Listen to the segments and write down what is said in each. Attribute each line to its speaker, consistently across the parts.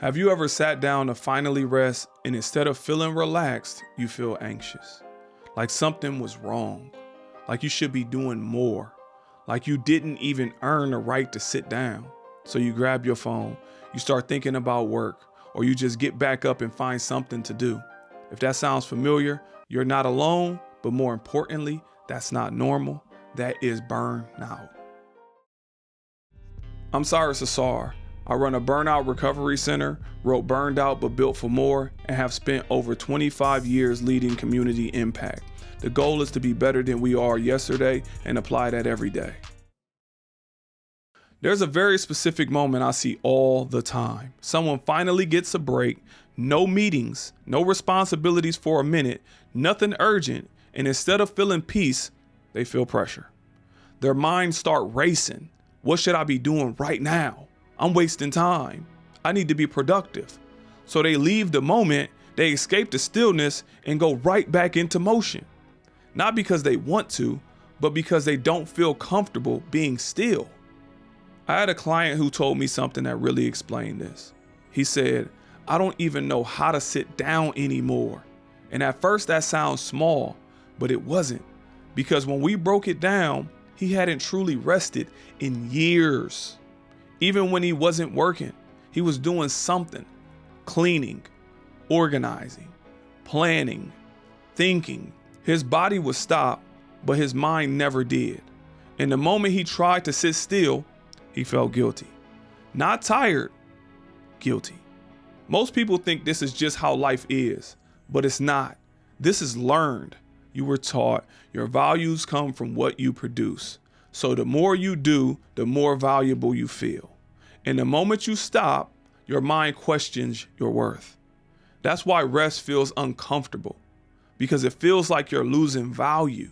Speaker 1: Have you ever sat down to finally rest and instead of feeling relaxed, you feel anxious? Like something was wrong, like you should be doing more, like you didn't even earn the right to sit down. So you grab your phone, you start thinking about work, or you just get back up and find something to do. If that sounds familiar, you're not alone, but more importantly, that's not normal. That is burnout. I'm Cyrus Ausar. I run a burnout recovery center, wrote Burned Out but Built for More, and have spent over 25 years leading community impact. The goal is to be better than we are yesterday and apply that every day. There's a very specific moment I see all the time. Someone finally gets a break, no meetings, no responsibilities for a minute, nothing urgent, and instead of feeling peace, they feel pressure. Their minds start racing. What should I be doing right now? I'm wasting time. I need to be productive. So they leave the moment, they escape the stillness and go right back into motion. Not because they want to, but because they don't feel comfortable being still. I had a client who told me something that really explained this. He said, I don't even know how to sit down anymore. And at first that sounds small, but it wasn't. Because when we broke it down, he hadn't truly rested in years. Even when he wasn't working, he was doing something, cleaning, organizing, planning, thinking. His body would stop, but his mind never did. And the moment he tried to sit still, he felt guilty. Not tired, guilty. Most people think this is just how life is, but it's not. This is learned. You were taught your values come from what you produce. So the more you do, the more valuable you feel. And the moment you stop, your mind questions your worth. That's why rest feels uncomfortable, because it feels like you're losing value.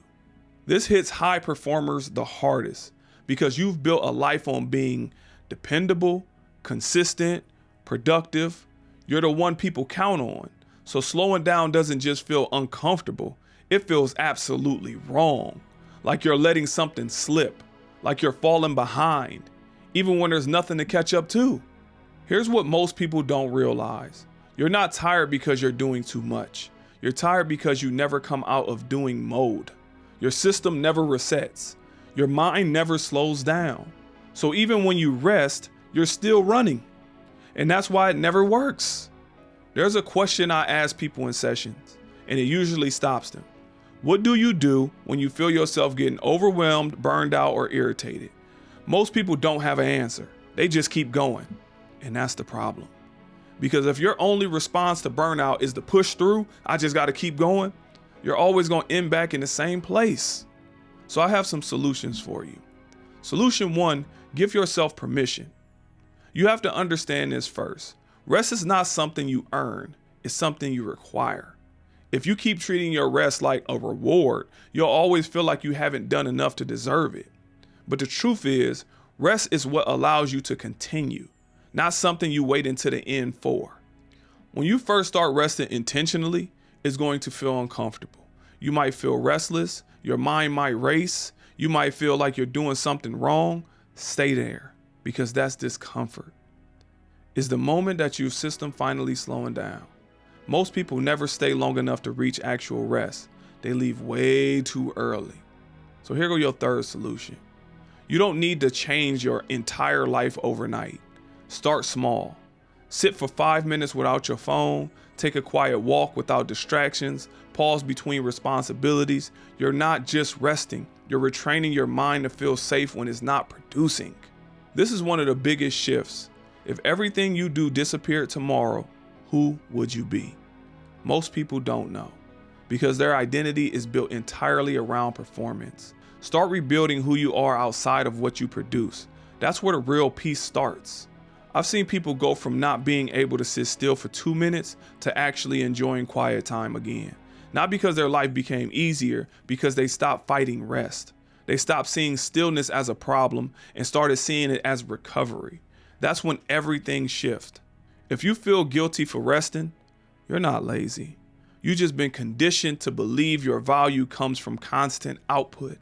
Speaker 1: This hits high performers the hardest because you've built a life on being dependable, consistent, productive. You're the one people count on. So slowing down doesn't just feel uncomfortable, it feels absolutely wrong. Like you're letting something slip, like you're falling behind, even when there's nothing to catch up to. Here's what most people don't realize. You're not tired because you're doing too much. You're tired because you never come out of doing mode. Your system never resets. Your mind never slows down. So even when you rest, you're still running. And that's why it never works. There's a question I ask people in sessions, and it usually stops them. What do you do when you feel yourself getting overwhelmed, burned out, or irritated? Most people don't have an answer. They just keep going. And that's the problem. Because if your only response to burnout is to push through, I just got to keep going, you're always going to end back in the same place. So I have some solutions for you. Solution 1, give yourself permission. You have to understand this first. Rest is not something you earn. It's something you require. If you keep treating your rest like a reward, you'll always feel like you haven't done enough to deserve it. But the truth is, rest is what allows you to continue, not something you wait until the end for. When you first start resting intentionally, it's going to feel uncomfortable. You might feel restless, your mind might race, you might feel like you're doing something wrong. Stay there, because that's discomfort. It's the moment that your system finally slowing down. Most people never stay long enough to reach actual rest. They leave way too early. So here go your third solution. You don't need to change your entire life overnight. Start small. Sit for 5 minutes without your phone. Take a quiet walk without distractions. Pause between responsibilities. You're not just resting. You're retraining your mind to feel safe when it's not producing. This is one of the biggest shifts. If everything you do disappeared tomorrow, who would you be? Most people don't know, because their identity is built entirely around performance. Start rebuilding who you are outside of what you produce. That's where the real peace starts. I've seen people go from not being able to sit still for 2 minutes to actually enjoying quiet time again. Not because their life became easier, because they stopped fighting rest. They stopped seeing stillness as a problem and started seeing it as recovery. That's when everything shifts. If you feel guilty for resting, you're not lazy. You've just been conditioned to believe your value comes from constant output.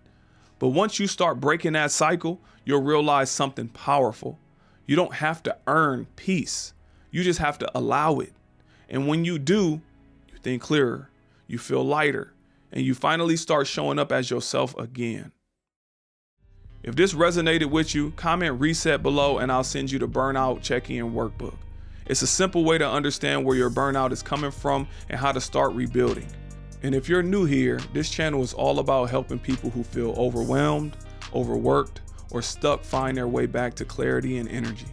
Speaker 1: But once you start breaking that cycle, you'll realize something powerful. You don't have to earn peace. You just have to allow it. And when you do, you think clearer, you feel lighter, and you finally start showing up as yourself again. If this resonated with you, comment reset below and I'll send you the Burnout Check-In Workbook. It's a simple way to understand where your burnout is coming from and how to start rebuilding. And if you're new here, this channel is all about helping people who feel overwhelmed, overworked, or stuck find their way back to clarity and energy.